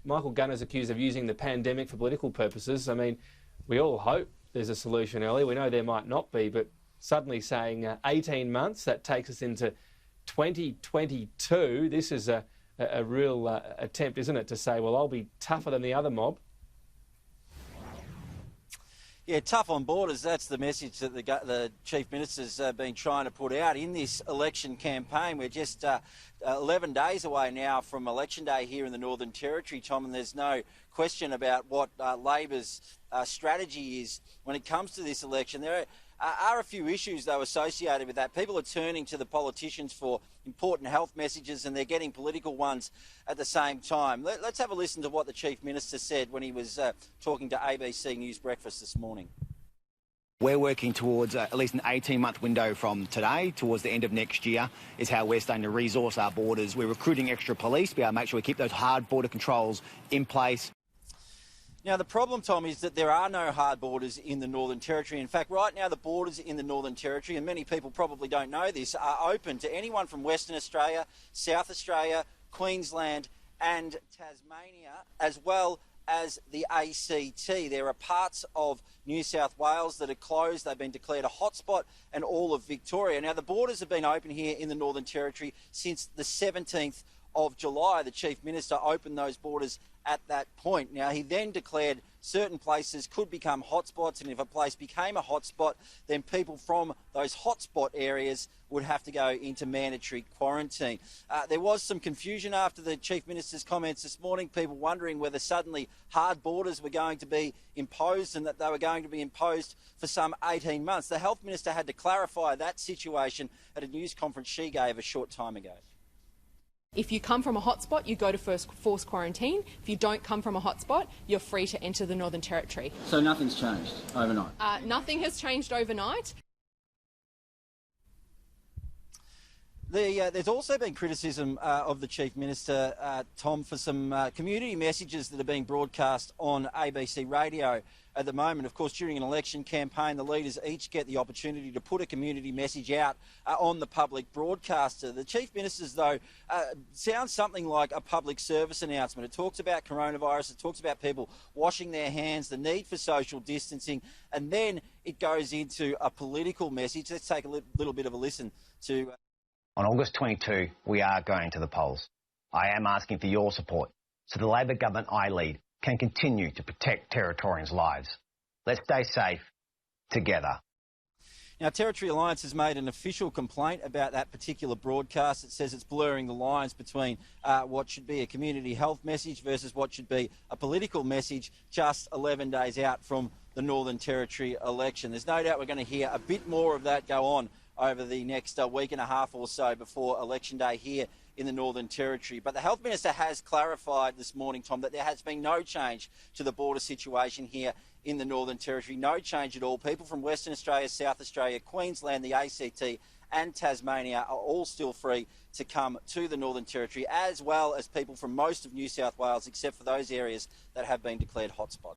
Michael Gunner's accused of using the pandemic for political purposes. I mean, we all hope there's a solution early. We know there might not be, but suddenly saying 18 months, that takes us into 2022. This is a real attempt, isn't it, to say, well, I'll be tougher than the other mob. Yeah, tough on borders. That's the message that the Chief Minister's been trying to put out in this election campaign. We're just 11 days away now from Election Day here in the Northern Territory, Tom, and there's no question about what Labor's strategy is when it comes to this election. There are a few issues, though, associated with that. People are turning to the politicians for important health messages, and they're getting political ones at the same time. Let's have a listen to what the Chief Minister said when he was talking to ABC News Breakfast this morning. We're working towards at least an 18-month window from today, towards the end of next year, is how we're starting to resource our borders. We're recruiting extra police to be able to make sure we keep those hard border controls in place. Now, the problem, Tom, is that there are no hard borders in the Northern Territory. In fact, right now, the borders in the Northern Territory, and many people probably don't know this, are open to anyone from Western Australia, South Australia, Queensland and Tasmania, as well as the ACT. There are parts of New South Wales that are closed. They've been declared a hotspot, and all of Victoria. Now, the borders have been open here in the Northern Territory since the 17th of July. The Chief Minister opened those borders at that point. Now, he then declared certain places could become hotspots, and if a place became a hotspot, then people from those hotspot areas would have to go into mandatory quarantine. There was some confusion after the Chief Minister's comments this morning, people wondering whether suddenly hard borders were going to be imposed and that they were going to be imposed for some 18 months. The Health Minister had to clarify that situation at a news conference she gave a short time ago. If you come from a hotspot, you go to forced quarantine. If you don't come from a hotspot, you're free to enter the Northern Territory. So nothing's changed overnight? Nothing has changed overnight. There's also been criticism of the Chief Minister, Tom, for some community messages that are being broadcast on ABC radio at the moment. Of course, during an election campaign, the leaders each get the opportunity to put a community message out on the public broadcaster. The Chief Minister's, though, sounds something like a public service announcement. It talks about coronavirus, it talks about people washing their hands, the need for social distancing, and then it goes into a political message. Let's take a little bit of a listen to... On August 22, we are going to the polls. I am asking for your support so the Labor government I lead can continue to protect Territorians' lives. Let's stay safe together. Now, Territory Alliance has made an official complaint about that particular broadcast. It says it's blurring the lines between what should be a community health message versus what should be a political message just 11 days out from the Northern Territory election. There's no doubt we're going to hear a bit more of that go on over the next week and a half or so before Election Day here in the Northern Territory. But the Health Minister has clarified this morning, Tom, that there has been no change to the border situation here in the Northern Territory. No change at all. People from Western Australia, South Australia, Queensland, the ACT and Tasmania are all still free to come to the Northern Territory, as well as people from most of New South Wales, except for those areas that have been declared hotspots.